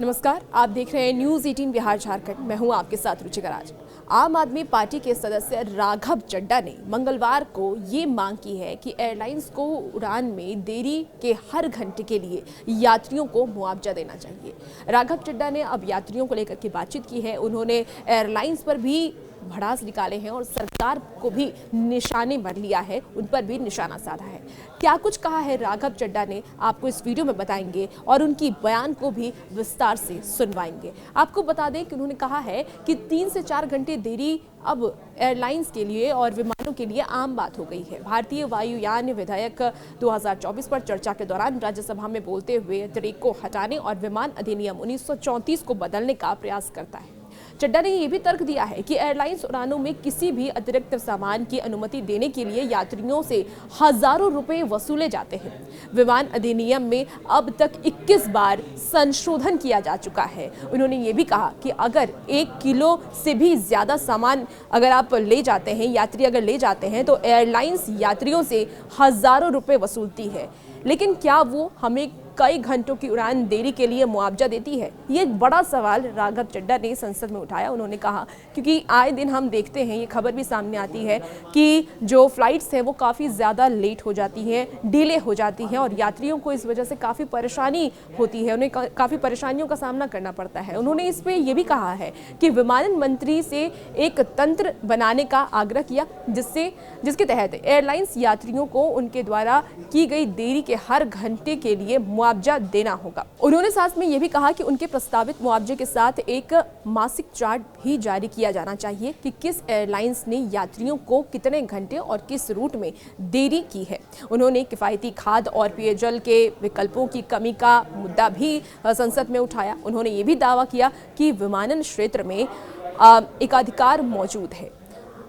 नमस्कार, आप देख रहे हैं न्यूज़ 18 बिहार झारखंड। मैं हूं आपके साथ रुचिका राज। आम आदमी पार्टी के सदस्य राघव चड्ढा ने मंगलवार को ये मांग की है कि एयरलाइंस को उड़ान में देरी के हर घंटे के लिए यात्रियों को मुआवजा देना चाहिए। राघव चड्ढा ने अब यात्रियों को लेकर के बातचीत की है। उन्होंने एयरलाइंस पर भी भड़ास निकाले हैं और सरकार को भी निशाने पर लिया है, उन पर भी निशाना साधा है। क्या कुछ कहा है राघव चड्ढा ने, आपको इस वीडियो में बताएंगे और उनकी बयान को भी विस्तार से सुनवाएंगे। आपको बता दें कि उन्होंने कहा है कि 3 से 4 घंटे देरी अब एयरलाइंस के लिए और विमानों के लिए आम बात हो गई है। भारतीय वायुयान विधेयक 2024 पर चर्चा के दौरान राज्यसभा में बोलते हुए तरीक को हटाने और विमान अधिनियम 1934 को बदलने का प्रयास करता है। चड्ढा ने यह भी तर्क दिया है कि एयरलाइंस उड़ानों में किसी भी अतिरिक्त सामान की अनुमति देने के लिए यात्रियों से हजारों रुपए वसूले जाते हैं। विमान अधिनियम में अब तक 21 बार संशोधन किया जा चुका है। उन्होंने ये भी कहा कि अगर 1 किलो से भी ज्यादा सामान अगर आप ले जाते हैं, यात्री अगर ले जाते हैं, तो एयरलाइंस यात्रियों से हजारों रुपए वसूलती है। लेकिन क्या वो हमें कई घंटों की उड़ान देरी के लिए मुआवजा देती है? ये एक बड़ा सवाल राघव चड्ढा ने संसद में उठाया। उन्होंने कहा क्योंकि आए दिन हम देखते हैं, ये खबर भी सामने आती है कि जो फ्लाइट्स हैं वो काफ़ी ज़्यादा लेट हो जाती हैं, डिले हो जाती हैं और यात्रियों को इस वजह से काफ़ी परेशानी होती है, उन्हें काफ़ी परेशानियों का सामना करना पड़ता है। उन्होंने इस पर यह भी कहा है कि विमानन मंत्री से एक तंत्र बनाने का आग्रह किया जिसके तहत एयरलाइंस यात्रियों को उनके द्वारा की गई देरी के हर घंटे के लिए मुआवजा देना होगा। उन्होंने साथ में यह भी कहा कि उनके प्रस्तावित मुआवजे के साथ एक मासिक चार्ट भी जारी किया जाना चाहिए कि किस एयरलाइंस ने यात्रियों को कितने घंटे और किस रूट में देरी की है। उन्होंने किफायती खाद्य और पेयजल के विकल्पों की कमी का मुद्दा भी संसद में उठाया। उन्होंने ये भी दावा किया कि विमानन क्षेत्र में एकाधिकार मौजूद है।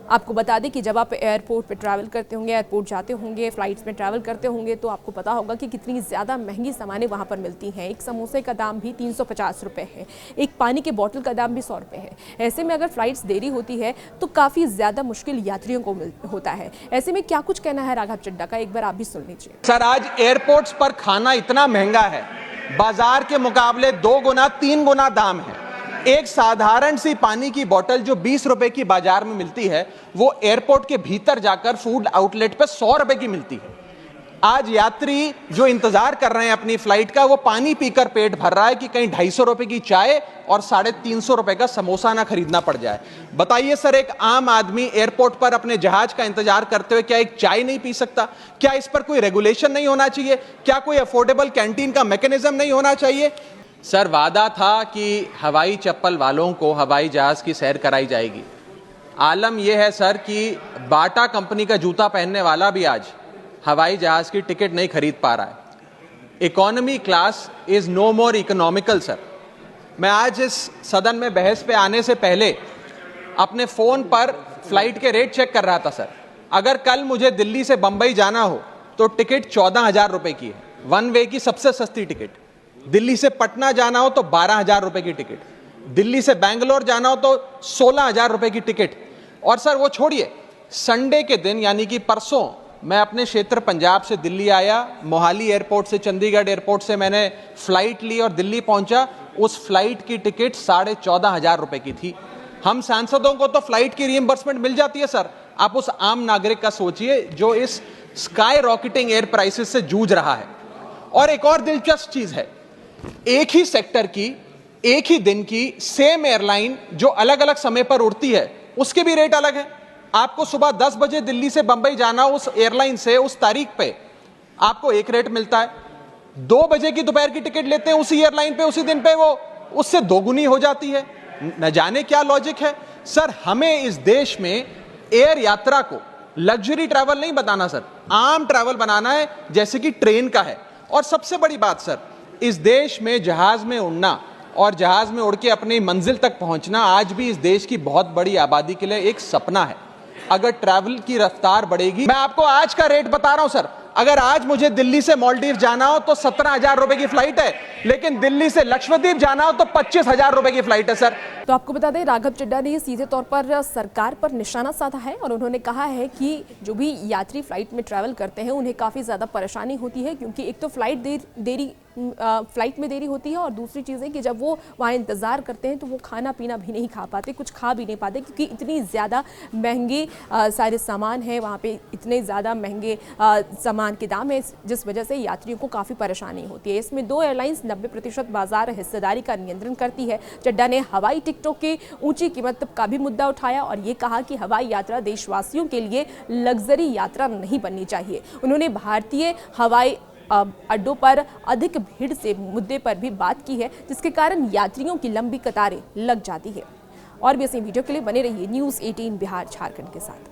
आपको बता दें कि जब आप एयरपोर्ट पे ट्रैवल करते होंगे, एयरपोर्ट जाते होंगे, फ्लाइट्स में ट्रैवल करते होंगे, तो आपको पता होगा कि कितनी ज़्यादा महंगी सामानें वहाँ पर मिलती हैं। एक समोसे का दाम भी 350 रुपये है, एक पानी के बोतल का दाम भी 100 रुपये है। ऐसे में अगर फ्लाइट्स देरी होती है तो काफ़ी ज़्यादा मुश्किल यात्रियों को होता है। ऐसे में क्या कुछ कहना है राघव चड्ढा का, एक बार आप भी सुन लीजिए। सर, आज एयरपोर्ट्स पर खाना इतना महंगा है, बाजार के मुकाबले 2 गुना 3 गुना दाम है। एक साधारण सी पानी की बोतल जो 20 रुपए की बाजार में मिलती है, वो एयरपोर्ट के भीतर जाकर फूड आउटलेट पे 100 रुपए की मिलती है। आज यात्री जो इंतजार कर रहे हैं अपनी फ्लाइट का, वो पानी पीकर पेट भर रहा है कि कहीं 250 रुपए की चाय और 350 रुपए का समोसा ना खरीदना पड़ जाए। बताइए सर, एक आम आदमी एयरपोर्ट पर अपने जहाज का इंतजार करते हुए क्या एक चाय नहीं पी सकता? क्या इस पर कोई रेगुलेशन नहीं होना चाहिए? क्या कोई अफोर्डेबल कैंटीन का मैकेनिज्म नहीं होना चाहिए? सर, वादा था कि हवाई चप्पल वालों को हवाई जहाज की सैर कराई जाएगी। आलम यह है सर कि बाटा कंपनी का जूता पहनने वाला भी आज हवाई जहाज की टिकट नहीं खरीद पा रहा है। Economy class is no more economical sir. मैं आज इस सदन में बहस पे आने से पहले अपने फोन पर फ्लाइट के रेट चेक कर रहा था सर। अगर कल मुझे दिल्ली से बंबई जाना हो तो टिकट 14,000 रुपए की है, वन वे की सबसे सस्ती टिकट। दिल्ली से पटना जाना हो तो 12,000 रुपए की टिकट, दिल्ली से बैंगलोर जाना हो तो 16,000 रुपए की टिकट। और सर वो छोड़िए, संडे के दिन यानी कि परसों मैं अपने क्षेत्र पंजाब से दिल्ली आया, मोहाली एयरपोर्ट से चंडीगढ़ एयरपोर्ट से मैंने फ्लाइट ली और दिल्ली पहुंचा। उस फ्लाइट की टिकट 14,500 रुपए की थी। हम सांसदों को तो फ्लाइट की रीइंबर्समेंट मिल जाती है सर, आप उस आम नागरिक का सोचिए जो इस स्काई रॉकेटिंग एयर प्राइसेस से जूझ रहा है। और एक और दिलचस्प चीज है, एक ही सेक्टर की, एक ही दिन की सेम एयरलाइन जो अलग अलग समय पर उड़ती है, उसके भी रेट अलग है। आपको सुबह 10 बजे दिल्ली से बंबई जाना, उस एयरलाइन से उस तारीख पे आपको एक रेट मिलता है। 2 बजे की दोपहर की टिकट लेते हैं उसी एयरलाइन पे, उसी दिन पे वो उससे दोगुनी हो जाती है। न जाने क्या लॉजिक है सर। हमें इस देश में एयर यात्रा को लग्जरी ट्रैवल नहीं बताना सर, आम ट्रैवल बनाना है जैसे कि ट्रेन का है। और सबसे बड़ी बात सर, इस देश में जहाज में उड़ना और जहाज में उड़ के अपनी मंजिल तक पहुंचना आज भी इस देश की बहुत बड़ी आबादी के लिए एक सपना है। अगर ट्रैवल की रफ्तार बढ़ेगी, मैं आपको आज का रेट बता रहा हूं सर, अगर आज मुझे दिल्ली से मालदीव जाना हो तो 17,000 रुपए की फ्लाइट है, लेकिन दिल्ली से लक्षद्वीप जाना हो तो 25,000 रुपए की फ्लाइट है सर। तो आपको बता दें, राघव चड्ढा ने सीधे तौर पर सरकार पर निशाना साधा है और उन्होंने कहा है कि जो भी यात्री फ्लाइट में ट्रैवल करते हैं उन्हें काफ़ी ज़्यादा परेशानी होती है, क्योंकि एक तो फ्लाइट देरी फ्लाइट में देरी होती है और दूसरी चीज़ है कि जब वो वहाँ इंतज़ार करते हैं तो वो खाना पीना भी नहीं खा पाते, कुछ खा भी नहीं पाते, क्योंकि इतनी ज़्यादा महंगे सारे सामान हैं वहाँ पे, इतने ज़्यादा महंगे सामान के दाम है, जिस वजह से यात्रियों को काफ़ी परेशानी होती है। इसमें 2 एयरलाइंस 90% बाजार हिस्सेदारी का नियंत्रण करती है। चड्डा ने हवाई टिकटों की ऊंची कीमत का भी मुद्दा उठाया और ये कहा कि हवाई यात्रा देशवासियों के लिए लग्जरी यात्रा नहीं बननी चाहिए। उन्होंने भारतीय हवाई अड्डों पर अधिक भीड़ से मुद्दे पर भी बात की है, जिसके कारण यात्रियों की लंबी कतारें लग जाती है। और भी ऐसी वीडियो के लिए बने रहिए न्यूज़ 18 बिहार झारखंड के साथ।